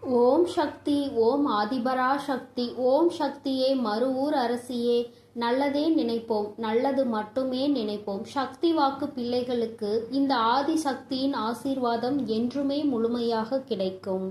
ஓம் சக்தி, ஓம் ஆதிபரா சக்தி, ஓம் சக்தியே, மறுவூர் அரசியே. நல்லதே நினைப்போம், நல்லது மட்டுமே நினைப்போம். சக்தி வாக்கு பிள்ளைகளுக்கு இந்த ஆதி சக்தியின் ஆசீர்வாதம் என்றுமே முழுமையாக கிடைக்கும்.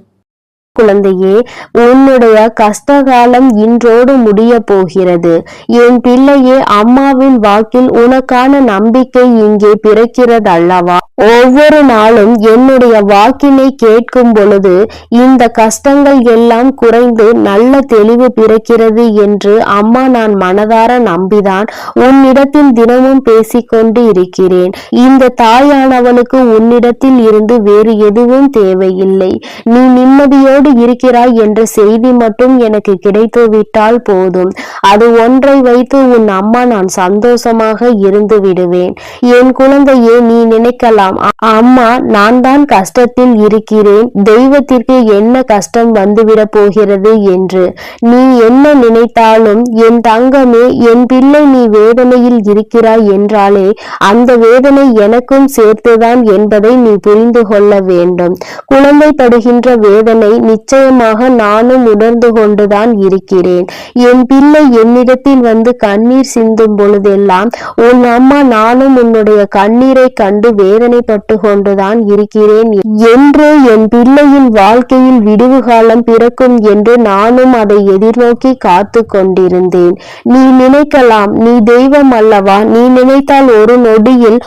குழந்தையே, உன்னுடைய கஷ்டகாலம் இன்றோடு முடிய போகிறது. என் பிள்ளையே, அம்மாவின் வாக்கில் உனக்கான நம்பிக்கை இங்கே பிறக்கிறதல்லவா? ஒவ்வொரு நாளும் என்னுடைய வாக்கினை கேட்கும் பொழுது இந்த கஷ்டங்கள் எல்லாம் குறைந்து நல்ல தெளிவு பிறக்கிறது என்று அம்மா நான் மனதார நம்பிதான் உன்னிடத்தில் தினமும் பேசிக்கொண்டு இருக்கிறேன். இந்த தாயானவனுக்கு உன்னிடத்தில் இருந்து வேறு எதுவும் தேவையில்லை. நீ நிம்மதியோடு இருக்கிறாய் என்ற செய்தி மட்டும் எனக்கு கிடைத்துவிட்டால் போதும். அது ஒன்றை வைத்து உன் அம்மா நான் சந்தோஷமாக இருந்து விடுவேன். என் குழந்தையே, நீ நினைக்கலாம், அம்மா நான் தான் கஷ்டத்தில் இருக்கிறேன், தெய்வத்திற்கு என்ன கஷ்டம் வந்துவிட போகிறது என்று. நீ என்ன நினைத்தாலும் என் தங்கமே, என் பிள்ளை நீ வேதனையில் இருக்கிறாய் என்றாலே அந்த வேதனை எனக்கும் சேர்த்துதான் என்பதை நீ புரிந்து கொள்ள வேண்டும். குழந்தை படுகின்ற வேதனை நிச்சயமாக நானும் உணர்ந்து கொண்டுதான் இருக்கிறேன். என் பிள்ளை என்னிடத்தில் வந்து கண்ணீர் சிந்தும் பொழுதெல்லாம் உன் அம்மா நானும் உன்னுடைய கண்ணீரை கண்டு வேதனைப்பட்டு கொண்டுதான் இருக்கிறேன் என்று, என் பிள்ளையின் வாழ்க்கையில் விடுவு காலம் பிறக்கும் என்று நானும் அதை எதிர்நோக்கி காத்து கொண்டிருந்தேன். நீ நினைக்கலாம், நீ தெய்வம் அல்லவா, நீ நினைத்தால் ஒரு நொடியில்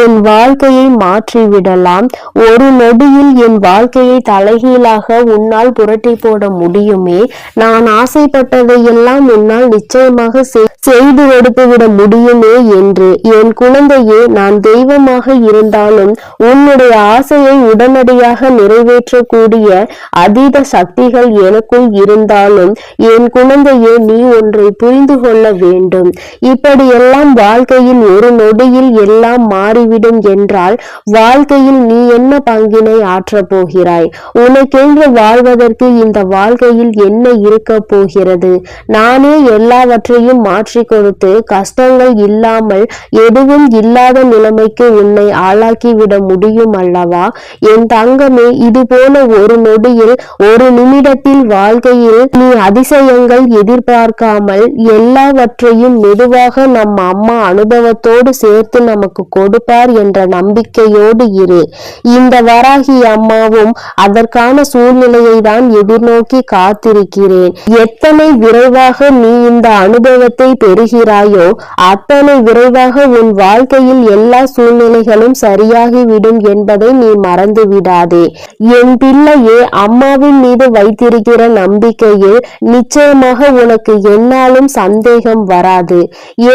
என் வாழ்க்கையை மாற்றிவிடலாம், ஒரு நொடியில் என் வாழ்க்கையை தலைகீழாக உன்னால் புரட்டி போட முடியுமே, நான் ஆசைப்பட்டதையெல்லாம் உன்னால் நிச்சயமாக செய்து கொடுத்துவிட முடியுமே என்று. என் குழந்தையே, நான் தெய்வமாக இருந்தாலும் உன்னுடைய ஆசையை உடனடியாக நிறைவேற்றக்கூடிய அதீத சக்திகள் எனக்குள் இருந்தாலும் என் குழந்தையே, நீ ஒன்றை புரிந்து கொள்ள வேண்டும். இப்படியெல்லாம் வாழ்க்கையில் ஒரு நொடியில் எல்லாம் மாறிவிடும் என்றால் வாழ்க்கையில் நீ என்ன பங்கினை ஆற்றப் போகிறாய்? உனக்கென்று வாழ்வதற்கு இந்த வாழ்க்கையில் என்ன இருக்க போகிறது? நானே எல்லாவற்றையும் மாற்றி கொடுத்து கஷ்டங்கள் இல்லாமல் எதுவும் இல்லாத நிலைமைக்கு உன்னை ஆளாக்கிவிட முடியும் அல்லவா? என் தங்கமே, இது போல ஒரு நொடியில் ஒரு நிமிடத்தில் வாழ்க்கையில் நீ அதிசயங்கள் எதிர்பார்க்காமல் எல்லாவற்றையும் மெதுவாக நம் அம்மா அனுபவத்தோடு சேர்த்து நமக்கு கொடுப்பார் என்ற நம்பிக்கையோடு இரு. இந்த வராகி அம்மாவும் அதற்கான சூழ்நிலையை தான் எதிர்நோக்கி காத்திருக்கிறேன். எத்தனை விரைவாக நீ இந்த அனுபவத்தை பெறுகிறாயோ அத்தனை விரைவாக உன் வாழ்க்கையில் எல்லா சூழ்நிலைகளும் சரியாகிவிடும் என்பதை நீ மறந்து விடாதே. என் பிள்ளையே, அம்மாவின் மீது வைத்திருக்கிற நம்பிக்கையில் நிச்சயமாக உனக்கு என்னாலும் சந்தேகம் வராது.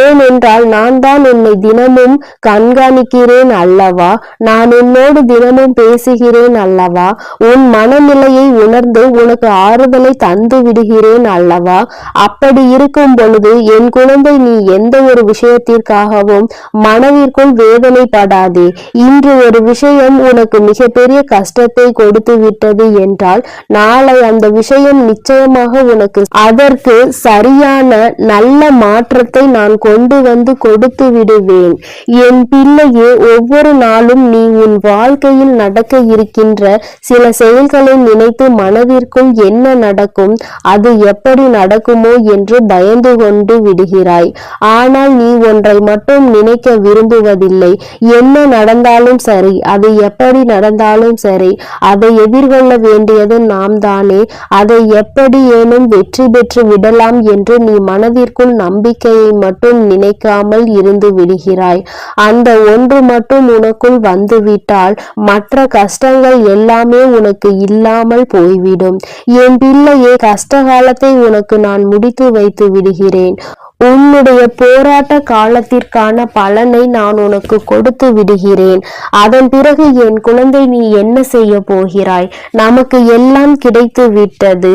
ஏனென்றால் நான் தான் உன்னை தினமும் கண்காணிக்கிறேன் அல்லவா, நான் உன்னோடு தினமும் பேசுகிறேன் அல்லவா, உன் மனநிலையை உணர்ந்து உனக்கு ஆறுதலை தந்து விடுகிறேன் அல்லவா. அப்படி இருக்கும் பொழுது என் குழந்தை, நீ எந்த ஒரு விஷயத்திற்காகவும் மனதிற்குள் வேதனைப்படாதே. இன்று ஒரு விஷயம் உனக்கு மிகப்பெரிய கஷ்டத்தை கொடுத்து விட்டது என்றால் நாளை அந்த விஷயம் நிச்சயமாக உனக்கு அதற்கு சரியான நல்ல மாற்றத்தை நான் கொண்டு வந்து கொடுத்து விடுவேன். என் பிள்ளையே, ஒவ்வொரு நாளும் நீ உன் வாழ்க்கையில் நடக்க இருக்கின்ற சில செயல்களை நினைத்து மனதிற்குள் என்ன நடக்கும், அது எப்படி நடக்குமோ என்று பயந்து கொண்டு விடுகிறாய். ஆனால் நீ ஒன்றை மட்டும் நினைக்க விரும்புவதில்லை. என்ன நடந்தாலும் சரி, அது எப்படி நடந்தாலும் சரி, அதை எதிர்கொள்ள வேண்டியது நாம் தானே. அதை எப்படி ஏனும் வெற்றி பெற்று விடலாம் என்று நீ மனதிற்குள் நம்பிக்கையை மட்டும் நினைக்காமல் இருந்து விடுகிறாய். அந்த ஒன்று மட்டும் உனக்குள் வந்துவிட்டால் மற்ற கஷ்டங்கள் எல்லாமே உனக்கு இல்லாமல் போய்விடும். என் பிள்ளையே, கஷ்ட காலத்தை உனக்கு நான் முடித்து வைத்து விடுகிறேன். உன்னுடைய போராட்ட காலத்திற்கான பலனை நான் உனக்கு கொடுத்து விடுகிறேன். அதன் பிறகு என் குழந்தை, நீ என்ன செய்ய போகிறாய்? நமக்கு எல்லாம் கிடைத்து விட்டது.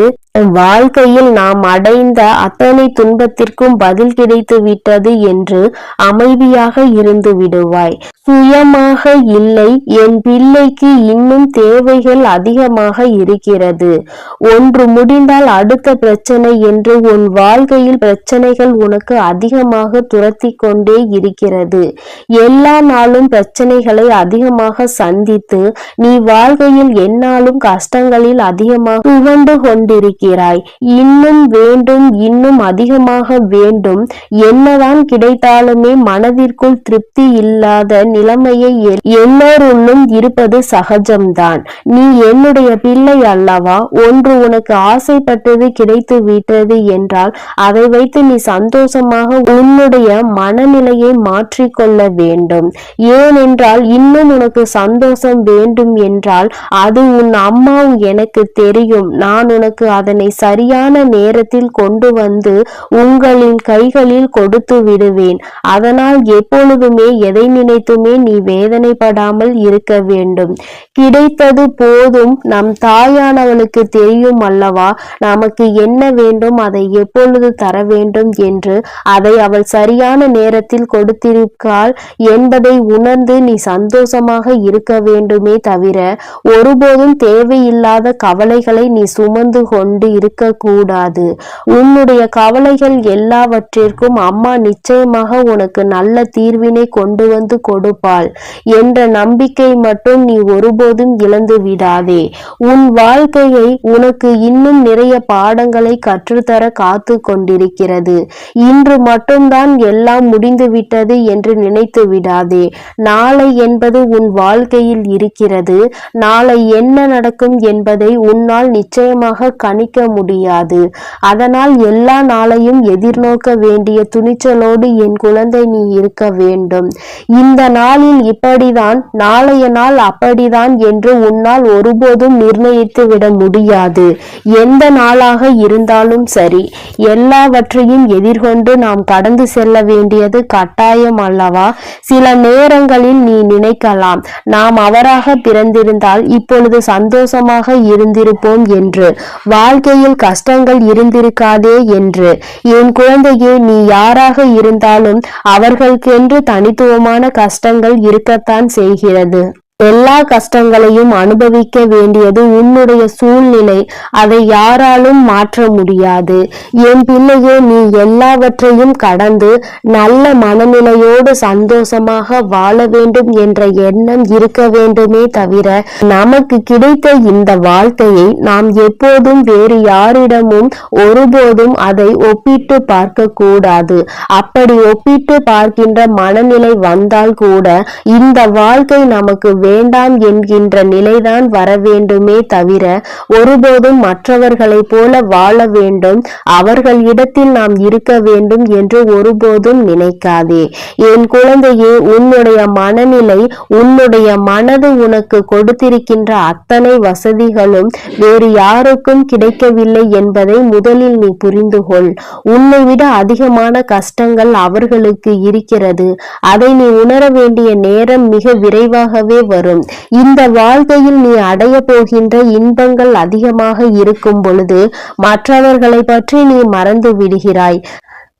வாழ்க்கையில் நாம் அடைந்த அத்தனை துன்பத்திற்கும் பதில் கிடைத்து விட்டது என்று அமைதியாக இருந்து விடுவாய். சுயமாக இல்லை, என் பிள்ளைக்கு இன்னும் தேவைகள் அதிகமாக இருக்கிறது. ஒன்று முடிந்தால் அடுத்த பிரச்சனை என்று உன் வாழ்க்கையில் பிரச்சனைகள் உனக்கு அதிகமாக துரத்தி கொண்டே இருக்கிறது. எல்லா நாளும் பிரச்சனைகளை அதிகமாக சந்தித்து நீ வாழ்க்கையில் எந்நாளும் கஷ்டங்களில் அதிகமாக துவண்டு கொண்டிருக்கிறாய். இன்னும் வேண்டும், இன்னும் அதிகமாக வேண்டும். என்னதான் கிடைத்தாலுமே மனதிற்குள் திருப்தி இல்லாத நிலைமையை எல்லோருள்ளும் இருப்பது சகஜம்தான். நீ என்னுடைய பிள்ளை அல்லவா? ஒன்று உனக்கு ஆசைப்பட்டது கிடைத்து விட்டது என்றால் அதை வைத்து நீ சந்தோஷமாக உன்னுடைய மனநிலையை மாற்றிக்கொள்ள வேண்டும். ஏனென்றால் இன்னும் உனக்கு சந்தோஷம் வேண்டும் என்றால் அது உன் அம்மா எனக்கு தெரியும். நான் உனக்கு அதனை சரியான நேரத்தில் கொண்டு வந்து உங்களின் கைகளில் கொடுத்து விடுவேன். அதனால் எப்பொழுதுமே எதை நினைத்துமே நீ வேதனைப்படாமல் இருக்க வேண்டும். கிடைத்தது போதும். நம் தாயானவளுக்கு தெரியும் அல்லவா நமக்கு என்ன வேண்டும், அதை எப்பொழுது தர வேண்டும் என்று. அதை அவள் சரியான நேரத்தில் கொடுத்திருக்காள் என்பதை உணர்ந்து நீ சந்தோஷமாக இருக்க வேண்டுமே தவிர ஒருபோதும் தேவையில்லாத கவலைகளை நீ சுமந்து கொண்டு இருக்க கூடாது. உன்னுடைய கவலைகள் எல்லாவற்றிற்கும் அம்மா நிச்சயமாக உனக்கு நல்ல தீர்வினை கொண்டு வந்து கொடுப்பாள் என்ற நம்பிக்கை மட்டும் நீ ஒருபோதும் இழந்து விடாதே. உன் வாழ்க்கையை உனக்கு இன்னும் நிறைய பாடங்களை கற்றுத்தர காத்து கொண்டிருக்கிறது. இன்று மட்டும்தான் எல்லாம் முடிந்துவிட்டது என்று நினைத்து விடாதே. நாளை என்பது உன் வாழ்க்கையில் இருக்கிறது. நாளை என்ன நடக்கும் என்பதை உன்னால் நிச்சயமாக கணிக்க முடியாது. அதனால் எல்லா நாளையும் எதிர்நோக்க வேண்டிய துணிச்சலோடு என் குழந்தை நீ இருக்க வேண்டும். இந்த நாளில் இப்படிதான், நாளைய நாள் அப்படிதான் என்று உன்னால் ஒருபோதும் நிர்ணயித்து விட முடியாது. எந்த நாளாக இருந்தாலும் சரி, எல்லாவற்றையும் எதிர்கொண்டு நாம் கடந்து செல்ல வேண்டியது கட்டாயம் அல்லவா? சில நேரங்களில் நீ நினைக்கலாம், நாம் அவராக பிறந்திருந்தால் இப்பொழுது சந்தோஷமாக இருந்திருப்போம் என்று, வாழ்க்கையில் கஷ்டங்கள் இருந்திருக்காதே என்று. என் குழந்தையே, நீ யாராக இருந்தாலும் அவர்களுக்கென்று தனித்துவமான கஷ்டங்கள் இருக்கத்தான் செய்கிறது. எல்லா கஷ்டங்களையும் அனுபவிக்க வேண்டியது உன்னுடைய சூழ்நிலை. அதை யாராலும் மாற்ற முடியாது. என் பிள்ளையே, நீ எல்லாவற்றையும் கடந்து நல்ல மனநிலையோடு சந்தோஷமாக வாழ வேண்டும் என்ற எண்ணம் இருக்க வேண்டுமே தவிர நமக்கு கிடைத்த இந்த வாழ்க்கையை நாம் எப்போதும் வேறு யாரிடமும் ஒருபோதும் அதை ஒப்பிட்டு பார்க்க கூடாது. அப்படி ஒப்பிட்டு பார்க்கின்ற மனநிலை வந்தால் கூட இந்த வாழ்க்கை நமக்கு வேண்டாம் என்கின்ற நிலைதான் வர வேண்டுமே தவிர ஒருபோதும் மற்றவர்களைப் போல வாழ வேண்டும், அவர்கள் இடத்தில் நாம் இருக்க வேண்டும் என்று ஒருபோதும் நினைக்காதே. என் குழந்தையே, உன்னுடைய மனநிலை, உன்னுடைய மனது உனக்கு கொடுத்திருக்கின்ற அத்தனை வசதிகளும் வேறு யாருக்கும் கிடைக்கவில்லை என்பதை முதலில் நீ புரிந்து கொள். உன்னை விட அதிகமான கஷ்டங்கள் அவர்களுக்கு இருக்கிறது. அதை நீ உணர வேண்டிய நேரம் மிக விரைவாகவே வரும். இந்த வாழ்க்கையில் நீ அடைய போகின்ற இன்பங்கள் அதிகமாக இருக்கும் பொழுது மற்றவர்களை பற்றி நீ மறந்து விடுகிறாய்.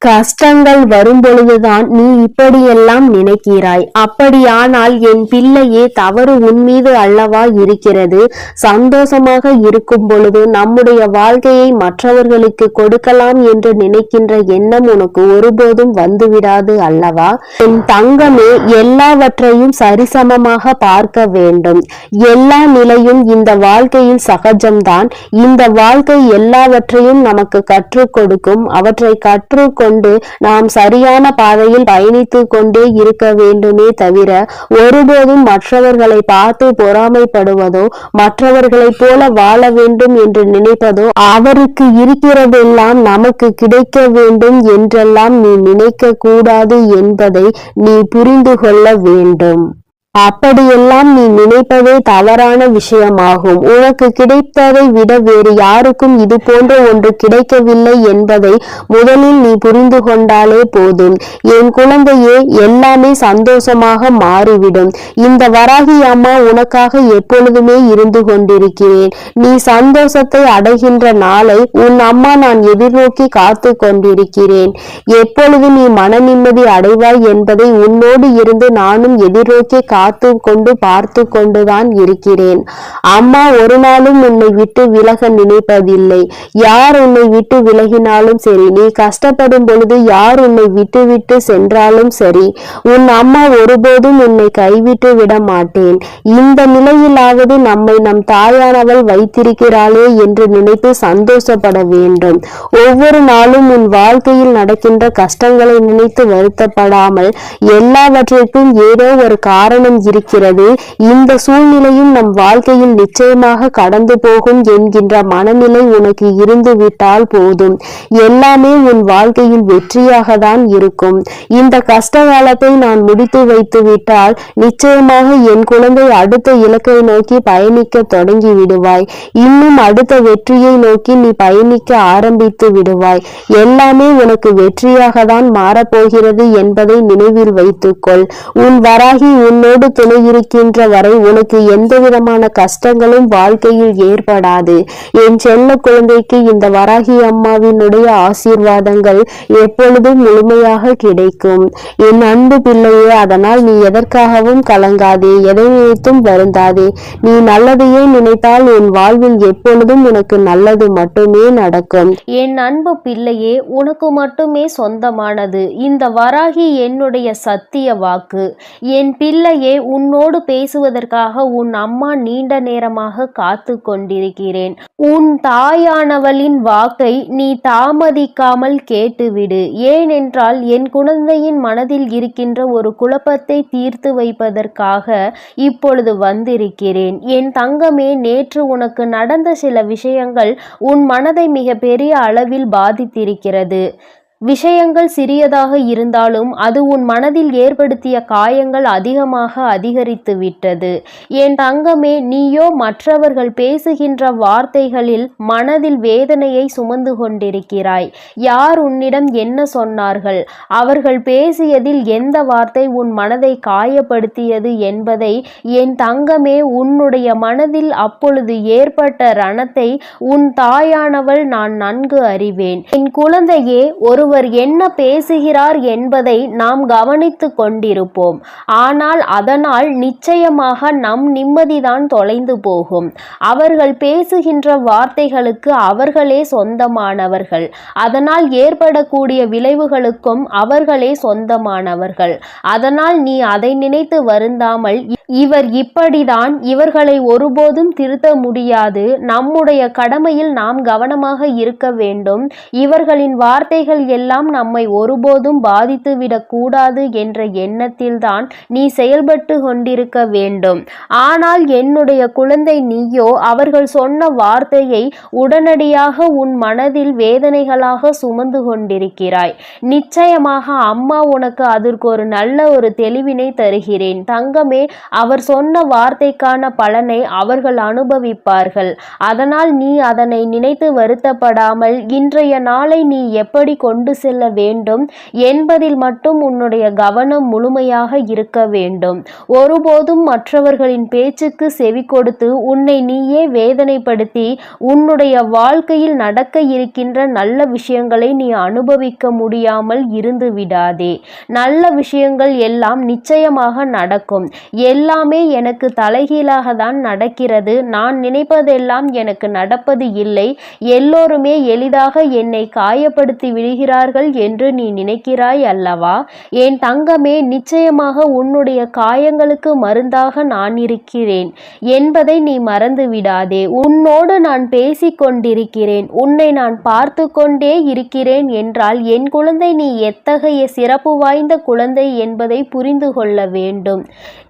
கஷ்டங்கள் வரும் பொழுதுதான் நீ இப்படியெல்லாம் நினைக்கிறாய். அப்படியானால் என் பிள்ளையே, தவறு உன் மீது அல்லவா இருக்கிறது? சந்தோஷமாக இருக்கும் பொழுது நம்முடைய வாழ்க்கையை மற்றவர்களுக்கு கொடுக்கலாம் என்று நினைக்கின்ற எண்ணம் உனக்கு ஒருபோதும் வந்துவிடாது அல்லவா? என் தங்கமே, எல்லாவற்றையும் சரிசமமாக பார்க்க வேண்டும். எல்லா நிலையும் இந்த வாழ்க்கையில் சகஜம்தான். இந்த வாழ்க்கை எல்லாவற்றையும் நமக்கு கற்றுக் கொடுக்கும். அவற்றை கற்றுக்கொண்டு நாம் சரியான பாதையில் பயணித்து கொண்டே இருக்க வேண்டுமே தவிர ஒருபோதும் மற்றவர்களை பார்த்து பொறாமைப்படுவதோ மற்றவர்களைப் போல வாழ வேண்டும் என்று நினைப்பதோ, அவருக்கு இருக்கிறதெல்லாம் நமக்கு கிடைக்க வேண்டும் என்றெல்லாம் நீ நினைக்க கூடாது என்பதை நீ புரிந்து கொள்ள வேண்டும். அப்படியெல்லாம் நீ நினைப்பதே தவறான விஷயமாகும். உனக்கு கிடைத்ததை விட வேறு யாருக்கும் இது போன்ற ஒன்று கிடைக்கவில்லை என்பதை முதலில் நீ புரிந்து கொண்டாலே போதும். என் குழந்தையே, எல்லாமே சந்தோஷமாக மாறிவிடும். இந்த வராகி அம்மா உனக்காக எப்பொழுதுமே இருந்து கொண்டிருக்கிறேன். நீ சந்தோஷத்தை அடைகின்ற நாளை உன் அம்மா நான் எதிர்நோக்கி காத்து கொண்டிருக்கிறேன். எப்பொழுது நீ மன நிம்மதி அடைவாய் என்பதை உன்னோடு இருந்து நானும் எதிர்நோக்கி காத்து கொண்டு பார்த்து கொண்டுதான் இருக்கிறேன். அம்மா ஒரு நாளும் உன்னை விட்டு விலக நினைப்பதில்லை. யார் உன்னை விட்டு விலகினாலும் சரி, நீ கஷ்டப்படும் பொழுது யார் உன்னை விட்டு விட்டு சென்றாலும் சரி, உன் அம்மா ஒருபோதும் உன்னை கைவிட்டு விட மாட்டேன். இந்த நிலையிலாவது நம்மை நம் தாயானவள் வைத்திருக்கிறாளே என்று நினைத்து சந்தோஷப்பட வேண்டும். ஒவ்வொரு நாளும் உன் வாழ்க்கையில் நடக்கின்ற கஷ்டங்களை நினைத்து வருத்தப்படாமல், எல்லாவற்றிற்கும் ஏதோ ஒரு காரணம் இருக்கிறது, இந்த சூழ்நிலையும் நம் வாழ்க்கையில் நிச்சயமாக கடந்து போகும் என்கின்ற மனநிலை உனக்கு இருந்து விட்டால் போதும். எல்லாமே உன் வாழ்க்கையில் வெற்றியாக தான் இருக்கும். இந்த கஷ்ட காலத்தை நான் முடித்து வைத்து விட்டால் நிச்சயமாக என் குழந்தை அடுத்த இலக்கை நோக்கி பயணிக்க தொடங்கி விடுவாய். இன்னும் அடுத்த வெற்றியை நோக்கி நீ பயணிக்க ஆரம்பித்து விடுவாய். எல்லாமே உனக்கு வெற்றியாக தான் மாறப்போகிறது என்பதை நினைவில் வைத்துக்கொள். உன் வராகி உன்னோடு துணை இருக்கின்ற வரை உனக்கு எந்த விதமான கஷ்டங்களும் வாழ்க்கையில் ஏற்படாது. என் செல்ல குழந்தைக்கு இந்த வராகி அம்மாவினுடைய ஆசீர்வாதங்கள் எப்பொழுதும் முழுமையாக கிடைக்கும். என் அன்பு பிள்ளையே, அதனால் நீ எதற்காகவும் கலங்காதே, எதை நினைத்தும் வருந்தாதே. நீ நல்லதையே நினைத்தால் உன் வாழ்வில் எப்பொழுதும் உனக்கு நல்லது மட்டுமே நடக்கும். என் அன்பு பிள்ளையே, உனக்கு மட்டுமே சொந்தமானது இந்த வராகி என்னுடைய சத்திய வாக்கு. என் பிள்ளையே, உன்னோடு பேசுவதற்காக உன் அம்மா நீண்ட நேரமாக காத்து கொண்டிருக்கிறேன். உன் தாயானவளின் வாக்கை நீ தாமதிக்காமல் கேட்டுவிடு. ஏனென்றால் என் குழந்தையின் மனதில் இருக்கின்ற ஒரு குழப்பத்தை தீர்த்து வைப்பதற்காக இப்பொழுது வந்திருக்கிறேன். என் தங்கமே, நேற்று உனக்கு நடந்த சில விஷயங்கள் உன் மனதை மிக பெரிய அளவில் பாதித்திருக்கிறது. விஷயங்கள் சிறியதாக இருந்தாலும் அது உன் மனதில் ஏற்படுத்திய காயங்கள் அதிகமாக அதிகரித்து விட்டது. என் தங்கமே, நீயோ மற்றவர்கள் பேசுகின்ற வார்த்தைகளில் மனதில் வேதனையை சுமந்து கொண்டிருக்கிறாய். யார் உன்னிடம் என்ன சொன்னார்கள், அவர்கள் பேசியதில் எந்த வார்த்தை உன் மனதை காயப்படுத்தியது என்பதை என் தங்கமே, உன்னுடைய மனதில் அப்பொழுது ஏற்பட்ட ரணத்தை உன் தாயானவள் நான் நன்கு அறிவேன். என் குழந்தையே, ஒருவர் என்ன பேசுகிறார் என்பதை நாம் கவனித்து கொண்டிருப்போம். ஆனால் அதனால் நிச்சயமாக நம் நிம்மதிதான் தொலைந்து போகும். அவர்கள் பேசுகின்ற வார்த்தைகளுக்கு அவர்களே சொந்தமானவர்கள். அதனால் ஏற்படக்கூடிய விளைவுகளுக்கும் அவர்களே சொந்தமானவர்கள். அதனால் நீ அதை நினைத்து வருந்தாமல், இவர் இப்படிதான், இவர்களை ஒருபோதும் திருத்த முடியாது, நம்முடைய கடமையில் நாம் கவனமாக இருக்க வேண்டும், இவர்களின் வார்த்தைகள் எல்லாம் நம்மை ஒருபோதும் பாதித்துவிடக் கூடாது என்ற எண்ணத்தில்தான் நீ செயல்பட்டு கொண்டிருக்க வேண்டும். ஆனால் என்னுடைய குழந்தை, நீயோ அவர்கள் சொன்ன வார்த்தையை உடனடியாக உன் மனதில் வேதனைகளாக சுமந்து கொண்டிருக்கிறாய். நிச்சயமாக அம்மா உனக்கு அதற்கு ஒரு நல்ல ஒரு தெளிவினை தருகிறேன் தங்கமே. அவர் சொன்ன வார்த்தைக்கான பலனை அவர்கள் அனுபவிப்பார்கள். அதனால் நீ அதனை நினைத்து வருத்தப்படாமல் இன்றைய நாளை நீ எப்படி கொண்டு செல்ல வேண்டும் என்பதில் மட்டும் உன்னுடைய கவனம் முழுமையாக இருக்க வேண்டும். ஒருபோதும் மற்றவர்களின் பேச்சுக்கு செவி கொடுத்து உன்னை நீயே வேதனைப்படுத்தி உன்னுடைய வாழ்க்கையில் நடக்க இருக்கின்ற நல்ல விஷயங்களை நீ அனுபவிக்க முடியாமல் இருந்து விடாதே. நல்ல விஷயங்கள் எல்லாம் நிச்சயமாக நடக்கும். எல்லாமே எனக்கு தலைகீழாக தான் நடக்கிறது, நான் நினைப்பதெல்லாம் எனக்கு நடப்பது இல்லை, எல்லோருமே எளிதாக என்னை காயப்படுத்தி விடுகிறார்கள் என்று நீ நினைக்கிறாய் அல்லவா? என் தங்கமே, நிச்சயமாக உன்னுடைய காயங்களுக்கு மருந்தாக நான் இருக்கிறேன் என்பதை நீ மறந்து விடாதே. உன்னோடு நான் பேசிக் கொண்டிருக்கிறேன், உன்னை நான் பார்த்து கொண்டே இருக்கிறேன் என்றால் என் குழந்தை, நீ எத்தகைய சிறப்பு வாய்ந்த குழந்தை என்பதை புரிந்து கொள்ள வேண்டும்.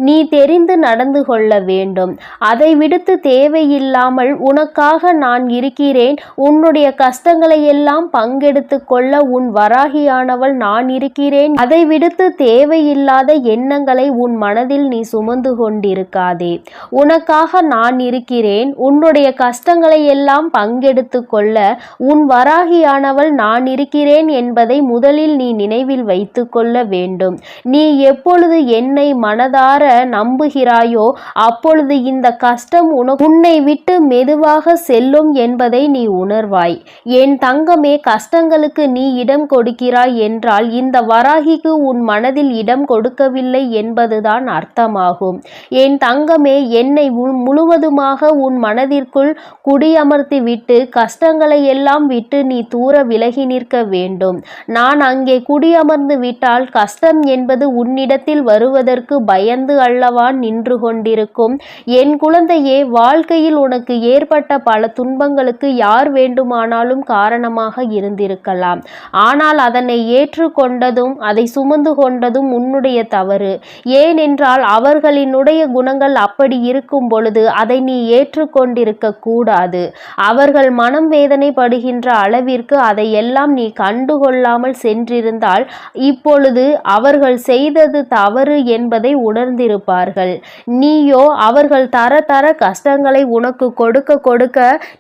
நீ தெரிந்து நடந்து கொள்ள வேண்டும். அதை விடுத்து தேவையில்லாமல் உனக்காக நான் இருக்கிறேன், உன்னுடைய கஷ்டங்களை எல்லாம் பங்கெடுத்து கொள்ள உன் வராகியானவள் நான் இருக்கிறேன். அதை விடுத்து தேவையில்லாத எண்ணங்களை உன் மனதில் நீ சுமந்து கொண்டிருக்காதே. உனக்காக நான் இருக்கிறேன். உன்னுடைய கஷ்டங்களை எல்லாம் பங்கெடுத்து கொள்ள உன் வராகியானவள் நான் இருக்கிறேன் என்பதை முதலில் நீ நினைவில் வைத்து கொள்ள வேண்டும். நீ எப்பொழுது என்னை மனதார நம்புகிறாயோ அப்பொழுது இந்த கஷ்டம் உன்னை விட்டு மெதுவாக செல்லும் என்பதை நீ உணர்வாய். என் தங்கமே, கஷ்டங்களுக்கு நீ இடம் கொடுக்கிறாய் என்றால் இந்த வராகிக்கு உன் மனதில் இடம் கொடுக்கவில்லை என்பதுதான் அர்த்தமாகும். என் தங்கமே, என்னை முழுவதுமாக உன் மனதிற்குள் குடியமர்த்தி விட்டு கஷ்டங்களை எல்லாம் விட்டு நீ தூர விலகி நிற்க வேண்டும். நான் அங்கே குடியமர்ந்து விட்டால் கஷ்டம் என்பது உன்னிடத்தில் வருவதற்கு பயந்து அல்லவா நின்று கொண்டிருக்கும். என் குழந்தையே, வாழ்க்கையில் உனக்கு ஏற்பட்ட பல துன்பங்களுக்கு யார் வேண்டுமானாலும் காரணமாக இருந்திருக்கலாம். ஆனால் அதனை ஏற்றுக்கொண்டதும் அதை சுமந்து கொண்டதும் உன்னுடைய தவறு. ஏனென்றால் அவர்களினுடைய குணங்கள் அப்படி இருக்கும் பொழுது அதை நீ ஏற்றுக்கொண்டிருக்க கூடாது. அவர்கள் மனம் வேதனைப்படுகின்ற அளவிற்கு அதையெல்லாம் நீ கண்டுகொள்ளாமல் சென்றிருந்தால் இப்பொழுது அவர்கள் செய்தது தவறு என்பதை உணர்ந்திருப்பார்கள். நீயோ அவர்கள் தர தர கஷ்டங்களை உனக்கு கொடுக்க கொடுக்க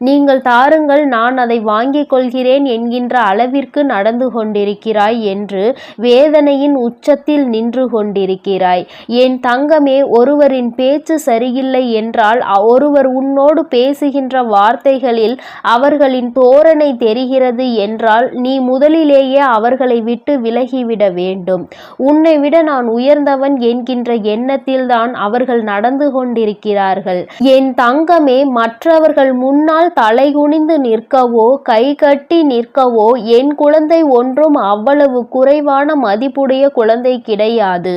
நீங்கள் தாருங்கள், நான் அதை வாங்கிக் கொள்கிறேன் என்கின்ற அளவிற்கு நடந்து கொண்டிருக்கிறாய் என்று வேதனையின் உச்சத்தில் நின்று கொண்டிருக்கிறாய். என் தங்கமே, ஒருவரின் பேச்சு சரியில்லை என்றால் ஒருவர் உன்னோடு பேசுகின்ற வார்த்தைகளில் அவர்களின் தோரணை தெரிகிறது என்றால் நீ முதலிலேயே அவர்களை விட்டு விலகிவிட வேண்டும். உன்னை விட நான் உயர்ந்தவன் என்கின்ற எண்ணத்தில்தான் அவர்கள் நடந்து கொண்டிருக்கிறார்கள். என் தங்கமே, மற்றவர்கள் முன்னால் தலைகுனிந்து நிற்கவோ கை கட்டி நிற்கவோ என் குழந்தை ஒன்றும் அவ்வளவு குறைவான மதிப்புடைய குழந்தை கிடையாது.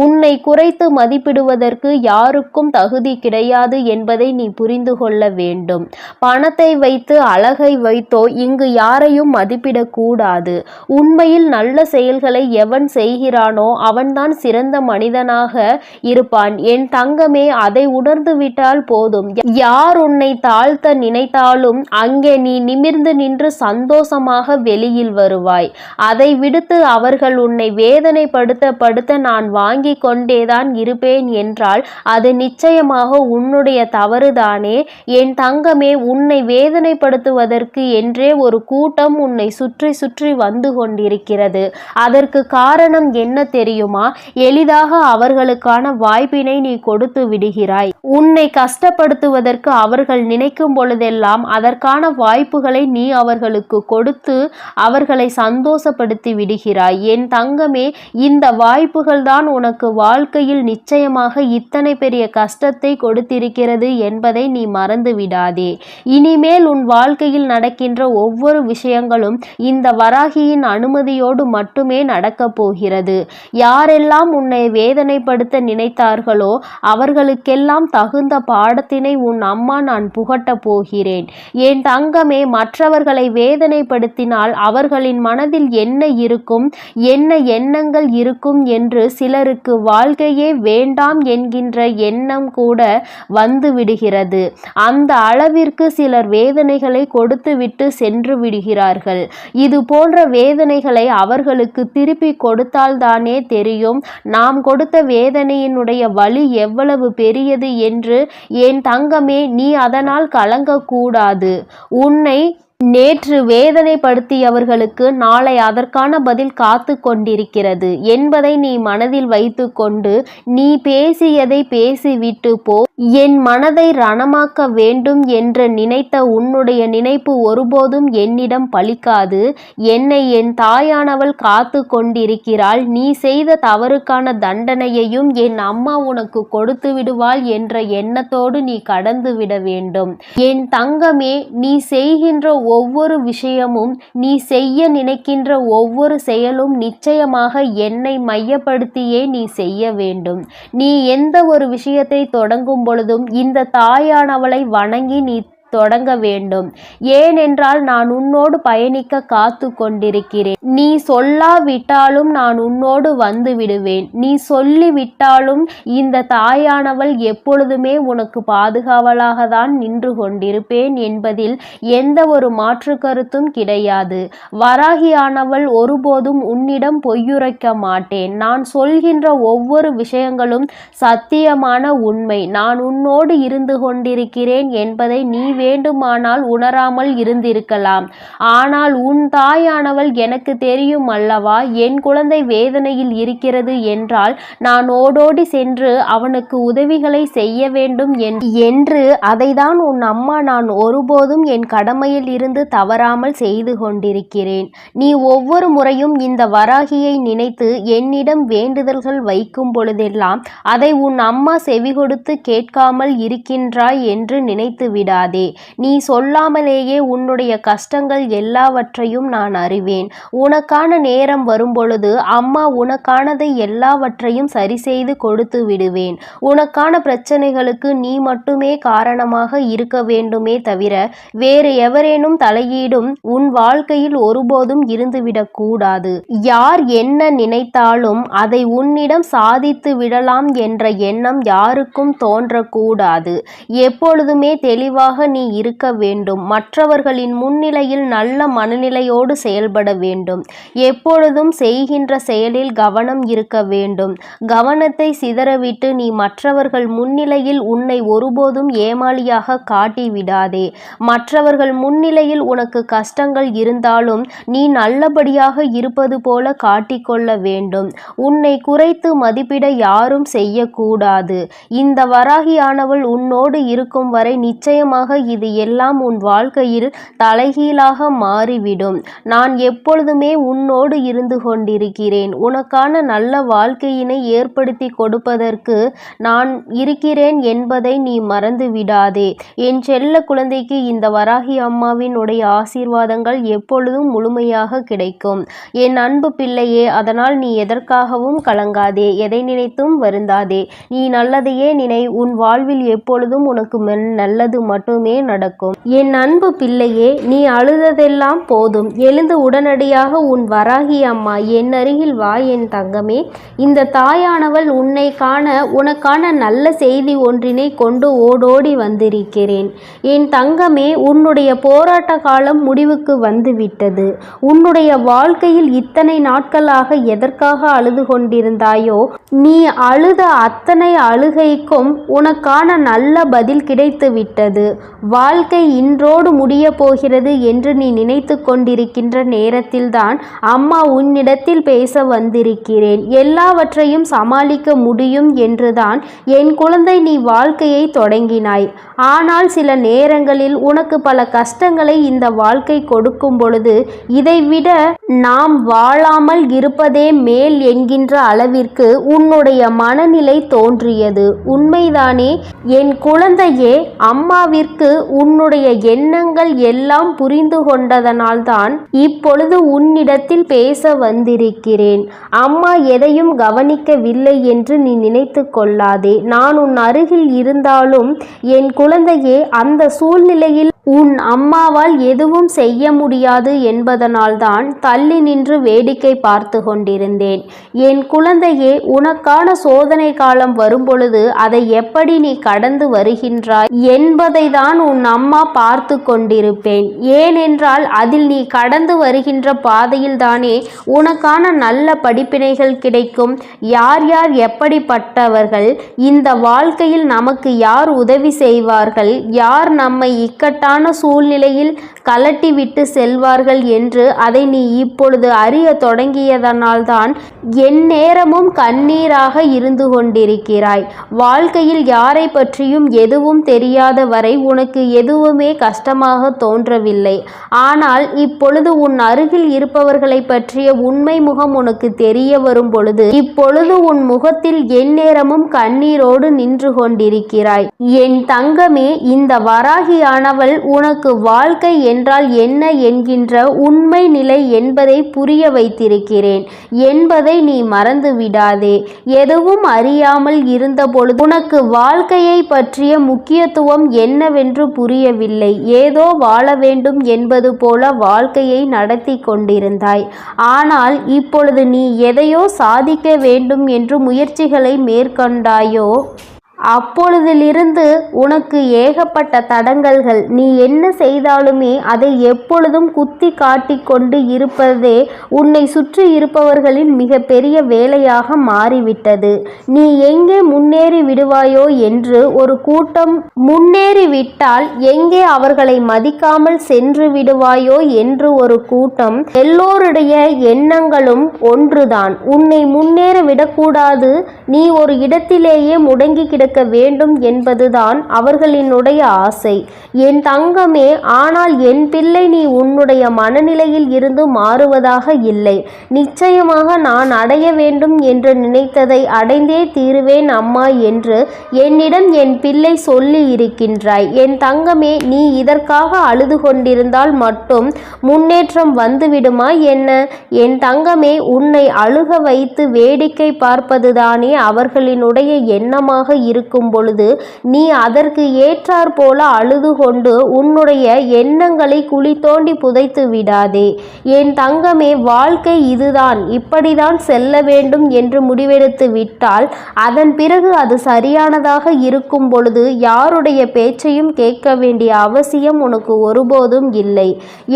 உன்னை குறைத்து மதிப்பிடுவதற்கு யாருக்கும் தகுதி கிடையாது என்பதை நீ புரிந்து கொள்ள வேண்டும். பணத்தை வைத்து அழகை வைத்தோ இங்கு யாரையும் மதிப்பிடக்கூடாது. உண்மையில் நல்ல செயல்களை எவன் செய்கிறானோ அவன்தான் சிறந்த மனிதனாக இருப்பான். என் தங்கமே, அதை உணர்ந்து விட்டால் போதும். யார் உன்னை தாழ்த்த நினைத்தாலும் அங்கே நீ நிமிர்ந்து நின்று சந்தோஷமாக வெளியில் வருவாய். அதை விடுத்து அவர்கள் உன்னை வேதனைப்படுத்த நான் வாங்கி கொண்டேதான் இருப்பேன் என்றால் அது நிச்சயமாக உன்னுடைய தவறுதானே. என் தங்கமே, உன்னை வேதனைப்படுத்துவதற்கு என்றே ஒரு கூட்டம் உன்னை சுற்றி சுற்றி வந்து கொண்டிருக்கிறது. அதற்கு காரணம் என்ன தெரியுமா? எளிதாக அவர்களுக்கான வாய்ப்பினை நீ கொடுத்து விடுகிறாய். உன்னை கஷ்டப்படுத்துவதற்கு அவர்கள் நினைக்கும் பொழுதெல்லாம் அதற்கான வாய்ப்புகளை நீ அவர்களுக்கு கொடுத்து அவர்களை சந்தோஷப்படுத்தி விடுகிறாய். என் தங்கமே, இந்த வாய்ப்புகள் தான் உனக்கு வாழ்க்கையில் நிச்சயமாக இத்தனை பெரிய கஷ்டத்தை கொடுத்திருக்கிறது என்பதை நீ மறந்து விடாதே. இனிமேல் உன் வாழ்க்கையில் நடக்கின்ற ஒவ்வொரு விஷயங்களும் இந்த வராகியின் அனுமதியோடு மட்டுமே நடக்கப் போகிறது. யாரெல்லாம் உன்னை வேதனைப்படுத்த நினைத்தார்களோ அவர்களுக்கெல்லாம் தகுந்த பாடத்தினை உன் அம்மா நான் புகட்ட போகிறேன். என் தங்கமே, மற்றவர்களை வேதனைப்படுத்தினால் அவர்களின் மனதில் என்ன இருக்கும், என்ன எண்ணங்கள் இருக்கும் என்று சிலருக்கு வாழ்க்கையே வேண்டாம் என்கின்ற எண்ணம் கூட வந்து விடுகிறது. அந்த அளவிற்கு சிலர் வேதனைகளை கொடுத்துவிட்டு சென்று விடுகிறார்கள். இது போன்ற வேதனைகளை அவர்களுக்கு திருப்பி கொடுத்தால்தானே தெரியும் நாம் கொடுத்த வேதனையினுடைய வலி எவ்வளவு பெரியது என்று. என் தங்கமே, நீ அதனால் கலங்கக்கூடாது. உன்னை நேற்று வேதனைப்படுத்தியவர்களுக்கு நாளை அதற்கான பதில் காத்து கொண்டிருக்கிறது என்பதை நீ மனதில் வைத்து கொண்டு நீ பேசியதை பேசிவிட்டு போ. என் மனதை ரணமாக்க வேண்டும் என்று நினைத்த உன்னுடைய நினைப்பு ஒருபோதும் என்னிடம் பலிக்காது. என்னை என் தாயானவள் காத்து கொண்டிருக்கிறாள். நீ செய்த தவறுக்கான தண்டனையையும் என் அம்மா உனக்கு கொடுத்து விடுவாள் என்ற எண்ணத்தோடு நீ கடந்து விட வேண்டும். என் தங்கமே, நீ செய்கின்ற ஒவ்வொரு விஷயமும், நீ செய்ய நினைக்கின்ற ஒவ்வொரு செயலும் நிச்சயமாக என்னை மையப்படுத்தியே நீ செய்ய வேண்டும். நீ எந்த ஒரு விஷயத்தை தொடங்கும் பொழுதும் இந்த தாயானவளை வணங்கி நீ தொடங்க வேண்டும். ஏனென்றால் நான் உன்னோடு பயணிக்க காத்து கொண்டிருக்கிறேன். நீ சொல்லாவிட்டாலும் நான் உன்னோடு வந்து விடுவேன். நீ சொல்லிவிட்டாலும் இந்த தாயானவள் எப்பொழுதுமே உனக்கு பாதுகாவலாக தான் நின்று கொண்டிருப்பேன் என்பதில் எந்த ஒரு மாற்று கருத்தும் கிடையாது. வராகியானவள் ஒருபோதும் உன்னிடம் பொய்யுரைக்க மாட்டேன். நான் சொல்கின்ற ஒவ்வொரு விஷயங்களும் சத்தியமான உண்மை. நான் உன்னோடு இருந்து கொண்டிருக்கிறேன் என்பதை நீ வேண்டுமானால் உணராமல் இருந்திருக்கலாம். ஆனால் உன் தாயானவள் எனக்கு தெரியும் அல்லவா, என் குழந்தை வேதனையில் இருக்கிறது என்றால் நான் ஓடோடி சென்று அவனுக்கு உதவிகளை செய்ய வேண்டும் என்று அதைதான் உன் அம்மா நான் ஒருபோதும் என் கடமையில் இருந்து தவறாமல் செய்து கொண்டிருக்கிறேன். நீ ஒவ்வொரு முறையும் இந்த வராகியை நினைத்து என்னிடம் வேண்டுதல்கள் வைக்கும் பொழுதெல்லாம் அதை உன் அம்மா செவி கொடுத்து கேட்காமல் இருக்கின்றாய் என்று நினைத்து விடாதே. நீ சொல்லாமலேயே உன்னுடைய கஷ்டங்கள் எல்லாவற்றையும் நான் அறிவேன். உனக்கான நேரம் வரும்பொழுது அம்மா உனக்கானதை எல்லாவற்றையும் சரி செய்து கொடுத்து விடுவேன். உனக்கான பிரச்சனைகளுக்கு நீ மட்டுமே காரணமாக இருக்க வேண்டுமே தவிர வேறு எவரேனும் தலையீடும் உன் வாழ்க்கையில் ஒருபோதும் இருந்துவிடக் கூடாது. யார் என்ன நினைத்தாலும் அதை உன்னிடம் சாதித்து விடலாம் என்ற எண்ணம் யாருக்கும் தோன்றக்கூடாது. எப்பொழுதுமே தெளிவாக நீ இருக்க வேண்டும். மற்றவர்களின் முன்னிலையில் நல்ல மனநிலையோடு செயல்பட வேண்டும். எப்பொழுதும் செய்கின்ற செயலில் கவனம் இருக்க வேண்டும். கவனத்தை சிதறவிட்டு நீ மற்றவர்கள் முன்னிலையில் உன்னை ஒருபோதும் ஏமாளியாக காட்டிவிடாதே. மற்றவர்கள் முன்னிலையில் உனக்கு கஷ்டங்கள் இருந்தாலும் நீ நல்லபடியாக இருப்பது போல காட்டிக்கொள்ள வேண்டும். உன்னை குறைத்து மதிப்பிட யாரும் செய்யக்கூடாது. இந்த வராகியானவள் உன்னோடு இருக்கும் வரை நிச்சயமாக இது எல்லாம் உன் வாழ்க்கையில் தலைகீழாக மாறிவிடும். நான் எப்பொழுதுமே உன்னோடு இருந்து கொண்டிருக்கிறேன். உனக்கான நல்ல வாழ்க்கையினை ஏற்படுத்தி கொடுப்பதற்கு நான் இருக்கிறேன் என்பதை நீ மறந்து விடாதே. என் செல்ல குழந்தைக்கு இந்த வராகி அம்மாவினுடைய ஆசீர்வாதங்கள் எப்பொழுதும் முழுமையாக கிடைக்கும். என் அன்பு பிள்ளையே, அதனால் நீ எதற்காகவும் கலங்காதே, எதை நினைத்தும் வருந்தாதே. நீ நல்லதையே நினை. உன் வாழ்வில் எப்பொழுதும் உனக்கு நல்லது மட்டுமே நடக்கும். என் அன்பு பிள்ளையே, நீ அழுததெல்லாம் போதும். எழுந்து உடனடியாக உன் வராகி அம்மா என் அருகில் வா என் தங்கமே. இந்த தாயானவள் உன்னை காண உனக்கான நல்ல செய்தி ஒன்றினை கொண்டு ஓடோடி வந்திருக்கிறேன். என் தங்கமே, உன்னுடைய போராட்ட காலம் முடிவுக்கு வந்துவிட்டது. உன்னுடைய வாழ்க்கையில் இத்தனை நாட்களாக எதற்காக அழுது கொண்டிருந்தாயோ, நீ அழுத அத்தனை அழுகைக்கும் உனக்கான நல்ல பதில் கிடைத்து விட்டது. வாழ்க்கை இன்றோடு முடிய போகிறது என்று நீ நினைத்து கொண்டிருக்கின்ற நேரத்தில்தான் அம்மா உன்னிடத்தில் பேச வந்திருக்கிறேன். எல்லாவற்றையும் சமாளிக்க முடியும் என்றுதான் என் குழந்தை நீ வாழ்க்கையை தொடங்கினாய். ஆனால் சில நேரங்களில் உனக்கு பல கஷ்டங்களை இந்த வாழ்க்கை கொடுக்கும் பொழுது இதைவிட நாம் வாழாமல் இருப்பதே மேல் என்கின்ற அளவிற்கு உன்னுடைய மனநிலை தோன்றியது. உண்மைதானே என் குழந்தையே? அம்மாவிற்கு உன்னுடைய எண்ணங்கள் எல்லாம் புரிந்து கொண்டதனால்தான் இப்பொழுது உன்னிடத்தில் பேச வந்திருக்கிறேன். அம்மா எதையும் கவனிக்கவில்லை என்று நீ நினைத்து கொள்ளாதே. நான் உன் அருகில் இருந்தாலும் என் குழந்தையே, அந்த சூழ்நிலையில் உன் அம்மாவால் எதுவும் செய்ய முடியாது என்பதனால்தான் தள்ளி நின்று வேடிக்கை பார்த்து கொண்டிருந்தேன். என் குழந்தையே, உனக்கான சோதனை காலம் வரும்பொழுது அதை எப்படி நீ கடந்து வருகின்றாய் என்பதை தான் உன் அம்மா பார்த்து கொண்டிருப்பேன். ஏனென்றால் அதில் நீ கடந்து வருகின்ற பாதையில் தானே உனக்கான நல்ல படிப்பினைகள் கிடைக்கும். யார் யார் எப்படிப்பட்டவர்கள், இந்த வாழ்க்கையில் நமக்கு யார் உதவி செய்வார்கள், யார் நம்மை இக்கட்டான சூழ்நிலையில் கலட்டிவிட்டு செல்வார்கள் என்று அதை நீ இப்பொழுது அறிய தொடங்கியதனால்தான் என் நேரமும் கண்ணீராக இருந்து கொண்டிருக்கிறாய். வாழ்க்கையில் யாரை பற்றியும் எதுவும் தெரியாத வரை உனக்கு எதுவுமே கஷ்டமாக தோன்றவில்லை. ஆனால் இப்பொழுது உன் அருகில் இருப்பவர்களை பற்றிய உண்மை முகம் உனக்கு தெரிய வரும் பொழுது இப்பொழுது உன் முகத்தில் என் நேரமும் கண்ணீரோடு நின்று கொண்டிருக்கிறாய். என் தங்கமே, இந்த வராகியானவள் உனக்கு வாழ்க்கை என்றால் என்ன என்கின்ற உண்மை நிலை என்பதை புரிய வைத்திருக்கிறேன் என்பதை நீ மறந்து விடாதே. எதுவும் அறியாமல் இருந்தபொழுது உனக்கு வாழ்க்கையை பற்றிய முக்கியத்துவம் என்னவென்று புரியவில்லை. ஏதோ வாழ வேண்டும் என்பது போல வாழ்க்கையை நடத்தி கொண்டிருந்தாய். ஆனால் இப்பொழுது நீ எதையோ சாதிக்க வேண்டும் என்று முயற்சிகளை மேற்கொண்டாயோ, அப்பொழுதிலிருந்து உனக்கு ஏகப்பட்ட தடங்கல்கள். நீ என்ன செய்தாலுமே அதை எப்பொழுதும் குத்தி காட்டிக் கொண்டு இருப்பதே உன்னை சுற்றி இருப்பவர்களின் மிக பெரிய வேலையாக மாறிவிட்டது. நீ எங்கே முன்னேறி விடுவாயோ என்று ஒரு கூட்டம், முன்னேறிவிட்டால் எங்கே அவர்களை மதிக்காமல் சென்று விடுவாயோ என்று ஒரு கூட்டம். எல்லோருடைய எண்ணங்களும் ஒன்றுதான், உன்னை முன்னேற விடக்கூடாது, நீ ஒரு இடத்திலேயே முடங்கி கிடக்க வேண்டும் என்பதுதான் அவர்களினுடைய ஆசை. என் தங்கமே, ஆனால் என் பிள்ளை, நீ உன்னுடைய மனநிலையில் இருந்து மாறுவதாக இல்லை. நிச்சயமாக நான் அடைய வேண்டும் என்று நினைத்ததை அடைந்தே தீருவேன் அம்மா என்று என்னிடம் என் பிள்ளை சொல்லி இருக்கின்றாய். என் தங்கமே, நீ இதற்காக அழுது கொண்டிருந்தால் மட்டும் முன்னேற்றம் வந்துவிடுமா என்ன? என் தங்கமே, உன்னை அழுக வைத்து வேடிக்கை பார்ப்பதுதானே அவர்களினுடைய எண்ணமாக இருக்கும் பொழுது நீ அதற்கு ஏற்றாற் போல அழுது கொண்டு உன்னுடைய எண்ணங்களை குழி தோண்டி புதைத்து விடாதே. என் தங்கமே, வாழ்க்கை இதுதான், இப்படிதான் செல்ல வேண்டும் என்று முடிவெடுத்து விட்டால் அதன் பிறகு அது சரியானதாக இருக்கும் பொழுது யாருடைய பேச்சையும் கேட்க வேண்டிய அவசியம் உனக்கு ஒருபோதும் இல்லை.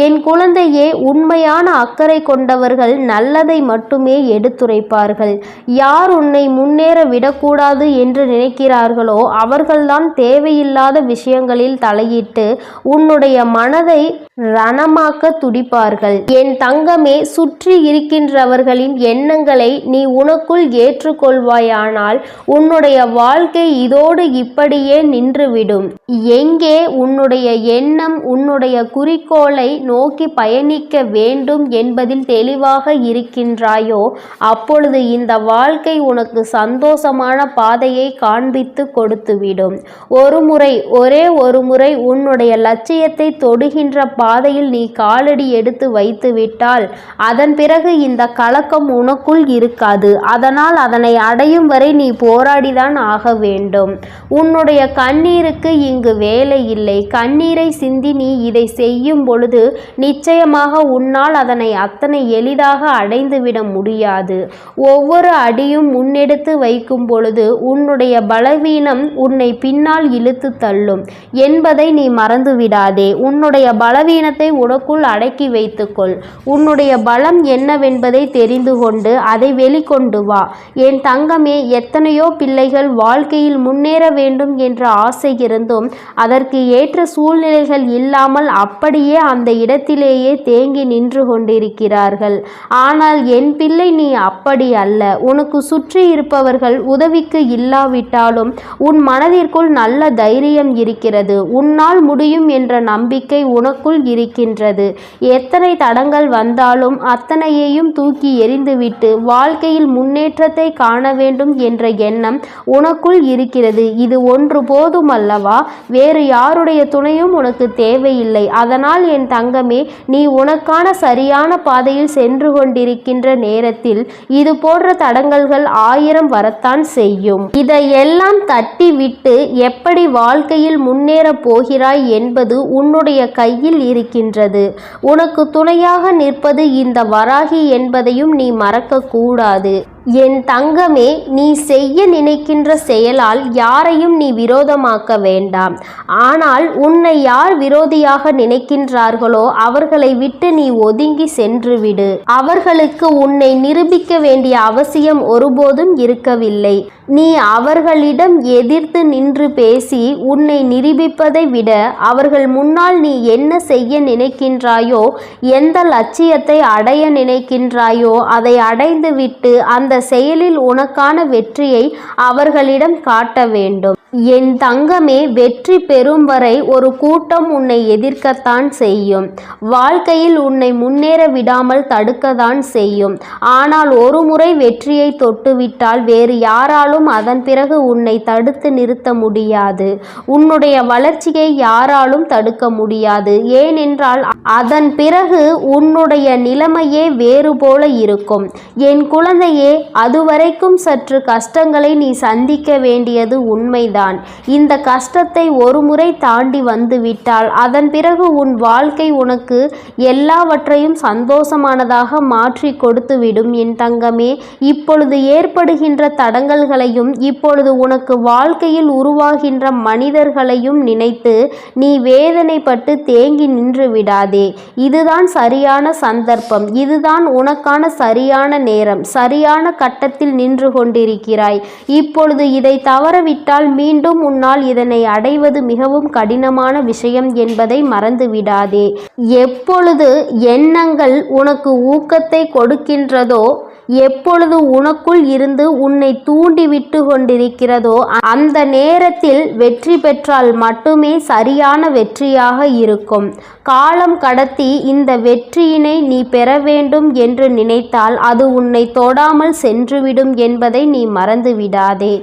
என் குழந்தையே, உண்மையான அக்கறை கொண்டவர்கள் நல்லதை மட்டுமே எடுத்துரைப்பார்கள். யார் உன்னை முன்னேற விடக்கூடாது என்று நினைக்கிறார்களோ அவர்கள்தான் தேவையில்லாத விஷயங்களில் தலையிட்டு உன்னுடைய மனதை ரணமாக்க துடிப்பார்கள். என் தங்கமே, சுற்றி இருக்கின்றவர்களின் எண்ணங்களை நீ உனக்குள் ஏற்றுக்கொள்வாயானால் உன்னுடைய வாழ்க்கை இதோடு இப்படியே நின்றுவிடும். எங்கே உன்னுடைய எண்ணம் உன்னுடைய குறிக்கோளை நோக்கி பயணிக்க வேண்டும் என்பதில் தெளிவாக இருக்கின்றாயோ அப்பொழுது இந்த வாழ்க்கை உனக்கு சந்தோஷமான பாதையை காண்பித்து கொடுத்துவிடும். ஒரே ஒரு முறை உன்னுடைய லட்சியத்தை தொடுகின்ற பாதையில் நீ காலடி எடுத்து வைத்து விட்டால் அதன் பிறகு இந்த கலக்கம் உனக்குள் இருக்காது. அதனால் அதனை அடையும் வரை நீ போராடிதான் ஆக வேண்டும். உன்னுடைய கண்ணீருக்கு இங்கு வேலை இல்லை. கண்ணீரை சிந்தி நீ இதை செய்யும் பொழுது நிச்சயமாக உன்னால் அதனை அத்தனை எளிதாக அடைந்துவிட முடியாது. ஒவ்வொரு அடியும் முன்னெடுத்து வைக்கும் பொழுது உன்னுடைய பலவீனம் உன்னை பின்னால் இழுத்து தள்ளும் என்பதை நீ மறந்துவிடாதே. உன்னுடைய பலவீனத்தை உனக்குள் அடக்கி வைத்துக்கொள். உன்னுடைய பலம் என்னவென்பதை தெரிந்து கொண்டு அதை வெளிக்கொண்டு வா. என் தங்கமே, எத்தனையோ பிள்ளைகள் வாழ்க்கையில் முன்னேற வேண்டும் என்ற ஆசை இருந்தும் அதற்கு ஏற்ற சூழ்நிலைகள் இல்லாமல் அப்படியே அந்த இடத்திலேயே தேங்கி நின்று கொண்டிருக்கிறார்கள். ஆனால் என் பிள்ளை, நீ அப்படி அல்ல. உனக்கு சுற்றி இருப்பவர்கள் உதவிக்கு இல்லாவிட்டாலும் உன் மனதிற்குள் நல்ல தைரியம் இருக்கிறது. உன்னால் முடியும் என்ற நம்பிக்கை உனக்குள் இருக்கின்றது. எத்தனை தடங்கள் வந்தாலும் அத்தனையையும் தூக்கி எறிந்துவிட்டு வாழ்க்கையில் முன்னேற்றத்தை காண வேண்டும் என்ற எண்ணம் உனக்குள் இருக்கிறது. இது ஒன்று போதும் அல்லவா? வேறு யாருடைய துணையும் உனக்கு தேவையில்லை. அதனால் என் தங்கமே, நீ உனக்கான சரியான பாதையில் சென்று கொண்டிருக்கின்ற நேரத்தில் இது போன்ற தடங்கல்கள் 1000 வரத்தான் செய்யும். இதையெல்லாம் தட்டி விட்டு எப்படி வாழ்க்கையில் முன்னேற போகிறாய் என்பது உன்னுடைய கையில் இருக்கின்றது. உனக்கு துணையாக நிற்பது இந்த வராகி என்பதையும் நீ மறக்க கூடாது. என் தங்கமே, நீ செய்ய நினைக்கின்ற செயலால் யாரையும் நீ விரோதமாக்க வேண்டாம். ஆனால் உன்னை யார் விரோதியாக நினைக்கின்றார்களோ அவர்களை விட்டு நீ ஒதுங்கி சென்று விடு. அவர்களுக்கு உன்னை நிரூபிக்க வேண்டிய அவசியம் ஒருபோதும் இருக்கவில்லை. நீ அவர்களிடம் எதிர்த்து நின்று பேசி உன்னை நிரூபிப்பதை விட அவர்கள் முன்னால் நீ என்ன செய்ய நினைக்கின்றாயோ, எந்த லட்சியத்தை அடைய நினைக்கின்றாயோ அதை அடைந்துவிட்டு அந்த செயலில் உனக்கான வெற்றியை அவர்களிடம் காட்ட வேண்டும். என் தங்கமே, வெற்றி பெறும் வரை ஒரு கூட்டம் உன்னை எதிர்க்கத்தான் செய்யும். வாழ்க்கையில் உன்னை முன்னேற விடாமல் தடுக்கத்தான் செய்யும். ஆனால் ஒரு முறை வெற்றியை தொட்டுவிட்டால் வேறு யாராலும் அதன் பிறகு உன்னை தடுத்து நிறுத்த முடியாது. உன்னுடைய வளர்ச்சியை யாராலும் தடுக்க முடியாது. ஏனென்றால் அதன் பிறகு உன்னுடைய நிலைமையே வேறு போல இருக்கும். என் குழந்தையே, அதுவரைக்கும் சற்று கஷ்டங்களை நீ சந்திக்க வேண்டியது உண்மைதான். இந்த கஷ்டத்தை ஒரு முறை தாண்டி வந்துவிட்டால் அதன் பிறகு உன் வாழ்க்கை உனக்கு எல்லாவற்றையும் சந்தோஷமானதாக மாற்றி கொடுத்துவிடும். என் தங்கமே, இப்பொழுது ஏற்படுகின்ற தடங்கல்களையும் இப்பொழுது உனக்கு வாழ்க்கையில் உருவாகின்ற மனிதர்களையும் நினைத்து நீ வேதனைப்பட்டு தேங்கி நின்று விடாதே. இதுதான் சரியான சந்தர்ப்பம். இதுதான் உனக்கான சரியான நேரம். சரியான கட்டத்தில் நின்று கொண்டிருக்கிறாய். இப்பொழுது இதை தவறவிட்டால் மீண்டும் உன்னால் இதனை அடைவது மிகவும் கடினமான விஷயம் என்பதை மறந்துவிடாதே. எப்பொழுது எண்ணங்கள் உனக்கு ஊக்கத்தை கொடுக்கின்றதோ, எப்பொழுது உனக்குள் இருந்து உன்னை தூண்டிவிட்டு கொண்டிருக்கிறதோ, அந்த நேரத்தில் வெற்றி பெற்றால் மட்டுமே சரியான வெற்றியாக இருக்கும். காலம் கடத்தி இந்த வெற்றியினை நீ பெற வேண்டும் என்று நினைத்தால் அது உன்னை தொடாமல் சென்றுவிடும் என்பதை நீ மறந்துவிடாதே.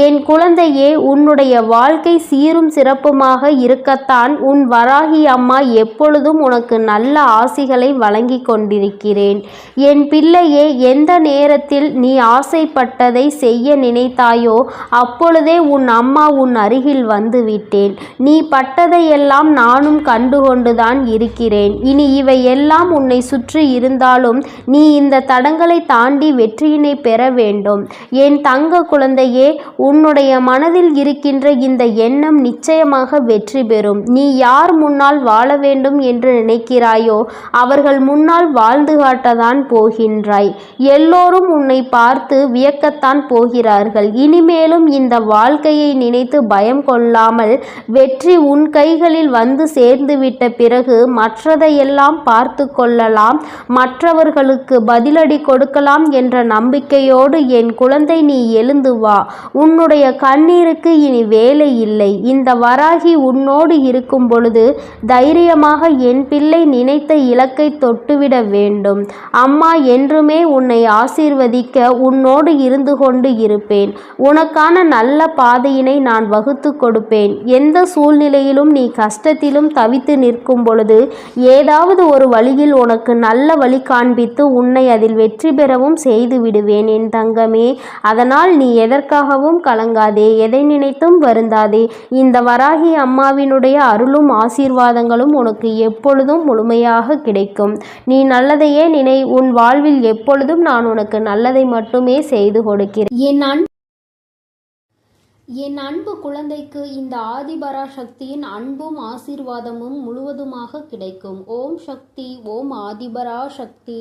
என் குழந்தையே, உன்னுடைய வாழ்க்கை சீரும் சிறப்புமாக இருக்கத்தான் உன் வராகி அம்மா எப்பொழுதும் உனக்கு நல்ல ஆசிகளை வழங்கி கொண்டிருக்கிறேன். என் பிள்ளையே, எந்த நேரத்தில் நீ ஆசைப்பட்டதை செய்ய நினைத்தாயோ அப்பொழுதே உன் அம்மா உன் அருகில் வந்து விட்டேன். நீ பட்டதையெல்லாம் நானும் கண்டுகொண்டுதான் இருக்கிறேன். இனி இவை எல்லாம் உன்னை சுற்றி இருந்தாலும் நீ இந்த தடங்களை தாண்டி வெற்றியினை பெற வேண்டும். என் தங்க குழந்தையே, உன்னுடைய மனதில் இருக்கின்ற இந்த எண்ணம் நிச்சயமாக வெற்றி பெறும். நீ யார் முன்னால் வாழ வேண்டும் என்று நினைக்கிறாயோ அவர்கள் முன்னால் வாழ்ந்து காட்டத்தான் போகின்றாய். எல்லோரும் உன்னை பார்த்து வியக்கத்தான் போகிறார்கள். இனிமேலும் இந்த வாழ்க்கையை நினைத்து பயம் கொள்ளாமல் வெற்றி உன் கைகளில் வந்து சேர்ந்துவிட்ட பிறகு மற்றதையெல்லாம் பார்த்து கொள்ளலாம், மற்றவர்களுக்கு பதிலடி கொடுக்கலாம் என்ற நம்பிக்கையோடு என் குழந்தை நீ எழுந்து வா. உன்னுடைய கண்ணீருக்கு இனி வேலை இல்லை. இந்த வராகி உன்னோடு இருக்கும் பொழுது தைரியமாக என் பிள்ளை நினைத்த இலக்கை தொட்டுவிட வேண்டும். அம்மா என்றுமே உன்னை ஆசீர்வதிக்க உன்னோடு இருந்து கொண்டு இருப்பேன். உனக்கான நல்ல பாதையினை நான் வகுத்து கொடுப்பேன். எந்த சூழ்நிலையிலும் நீ கஷ்டத்திலும் தவித்து நிற்கும் பொழுது ஏதாவது ஒரு வழியில் உனக்கு நல்ல வழி காண்பித்து உன்னை அதில் வெற்றி பெறவும் செய்து விடுவேன் என் தங்கமே. அதனால் நீ எதற்காகவும் கலங்காதே, எதை நினைத்தும் வருந்தாதே. இந்த வராகி அம்மாவினுடைய அருளும் ஆசீர்வாதங்களும் உனக்கு எப்பொழுதும் முழுமையாக கிடைக்கும். நீ நல்லதையே நினை. உன் வாழ்வில் எப்பொழுதும் நான் உனக்கு நல்லதை மட்டுமே செய்து கொடுக்கிறேன். என் அன்பு குழந்தைக்கு இந்த ஆதிபராசக்தியின் அன்பும் ஆசீர்வாதமும் முழுவதுமாக கிடைக்கும். ஓம் சக்தி, ஓம் ஆதிபராசக்தி.